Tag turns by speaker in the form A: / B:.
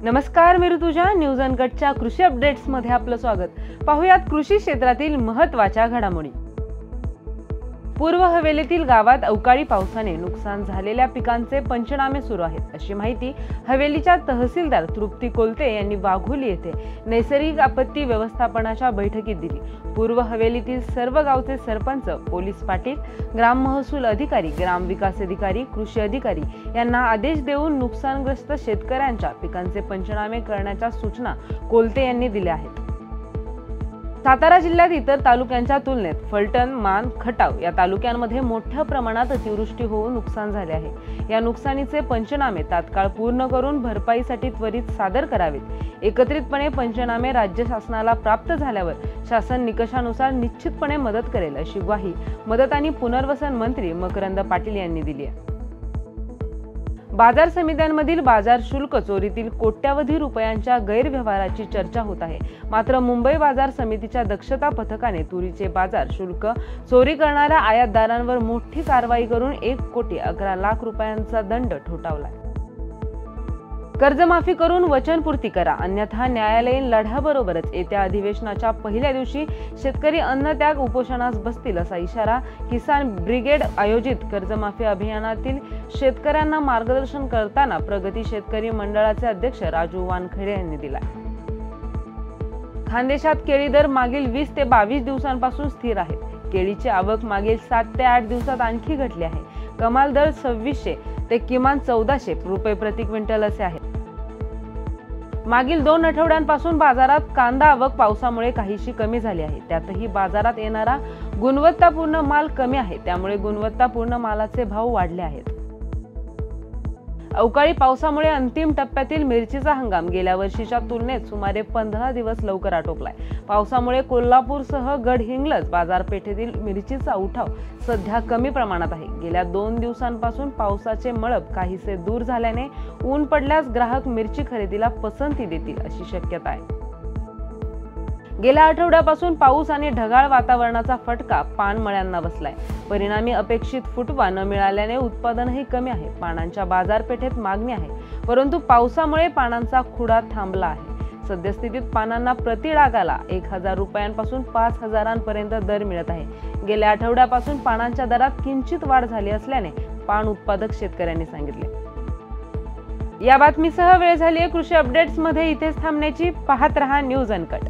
A: नमस्कार, मी ऋतुजा. न्यूज अनकटच्या कृषी अपडेट्स मध्ये आपलं स्वागत. पाहुयात कृषी क्षेत्रातील महत्त्वाच्या घडामोडी. पूर्व हवेलीतील गावात अवकाळी पावसाने नुकसान झालेल्या पिकांचे पंचनामे सुरू आहेत, अशी माहिती हवेलीच्या तहसीलदार तृप्ती कोलते यांनी वाघोली येथे नैसर्गिक आपत्ती व्यवस्थापनाच्या बैठकीत दिली. पूर्व हवेलीतील सर्व गावचे सरपंच, पोलीस पाटील, ग्राम महसूल अधिकारी, ग्राम विकास अधिकारी, कृषी अधिकारी यांना आदेश देऊन नुकसानग्रस्त शेतकऱ्यांच्या पिकांचे पंचनामे करण्याच्या सूचना कोलते यांनी दिल्या आहेत. सातारा जिल्ह्यात इतर तालुक्यांच्या तुलनेत फलटण, मान, खटाव या तालुक्यांमध्ये मोठ्या प्रमाणात अतिवृष्टी होऊन नुकसान झाले आहे. या नुकसानीचे पंचनामे तात्काळ पूर्ण करून भरपाईसाठी त्वरित सादर करावेत. एकत्रितपणे पंचनामे राज्य शासनाला प्राप्त झाल्यावर शासन निकषानुसार निश्चितपणे मदत करेल, अशी ग्वाही मदत आणि पुनर्वसन मंत्री मकरंद पाटील यांनी दिली आहे. बाजार समित्यांमधील बाजार शुल्क चोरीतील कोट्यावधी रुपयांच्या गैरव्यवहाराची चर्चा होत आहे. मात्र मुंबई बाजार समितीच्या दक्षता पथकाने तुरीचे बाजार शुल्क चोरी करणाऱ्या आयातदारांवर मोठी कारवाई करून 1,11,00,000 रुपयांचा दंड ठोठावलाय. कर्जमाफी करून वचनपूर्ती करा, अन्यथा न्यायालयीन लढ्याबरोबरच येत्या अधिवेशनाच्या पहिल्या दिवशी शेतकरी अन्नत्याग उपोषणास बसतील, असा इशारा किसान ब्रिगेड आयोजित कर्जमाफी अभियानातील शेतकऱ्यांना मार्गदर्शन करताना प्रगती शेतकरी मंडळाचे अध्यक्ष राजू वानखेडे यांनी दिला. खानदेशात केळी दर मागील 20 ते 22 दिवसांपासून स्थिर आहेत. केळीची आवक मागील 7 ते 8 दिवसात आणखी घटली आहे. कमाल दर 2600 ते किमान 1400 रुपये प्रति क्विंटल असे आहे. मागील 2 आठवड्यांपासून बाजारात कांदा आवक पावसामुळे काहीशी कमी झाली आहे. त्यातही बाजारात येणारा गुणवत्तापूर्ण माल कमी आहे, त्यामुळे गुणवत्तापूर्ण मालाचे भाव वाढले आहेत. अवकाळी पावसामुळे अंतिम टप्प्यातील मिरचीचा हंगाम गेल्या वर्षीच्या तुलनेत सुमारे 15 दिवस लवकर आटोपलाय. पावसामुळे कोल्हापूरसह गडहिंग्लज बाजारपेठेतील मिरचीचा उठाव सध्या कमी प्रमाणात आहे. गेल्या 2 दिवसांपासून पावसाचे मळब काहीसे दूर झाल्याने ऊन पडल्यास ग्राहक मिरची खरेदीला पसंती देतील, अशी शक्यता आहे. गेल्या आठवड्यापासून पाऊस आणि ढगाळ वातावरणाचा फटका पानमळ्यांना बसलाय. परिणामी अपेक्षित फुटवा न मिळाल्याने उत्पादनही कमी आहे. पानांच्या बाजारपेठेत मागणी आहे, परंतु पावसामुळे पानांचा खुडा थांबला आहे. सद्यस्थितीत पानांना प्रति डागाला 1,000 रुपयांपासून 5,000 पर्यंत दर मिळत आहे. गेल्या आठवड्यापासून पानांच्या दरात किंचित वाढ झाली असल्याने पान उत्पादक शेतकऱ्यांनी सांगितले. या बातमीसह वेळ झाली आहे कृषी अपडेट्स मध्ये इथेच थांबण्याची. पाहत रहा न्यूज अनकट.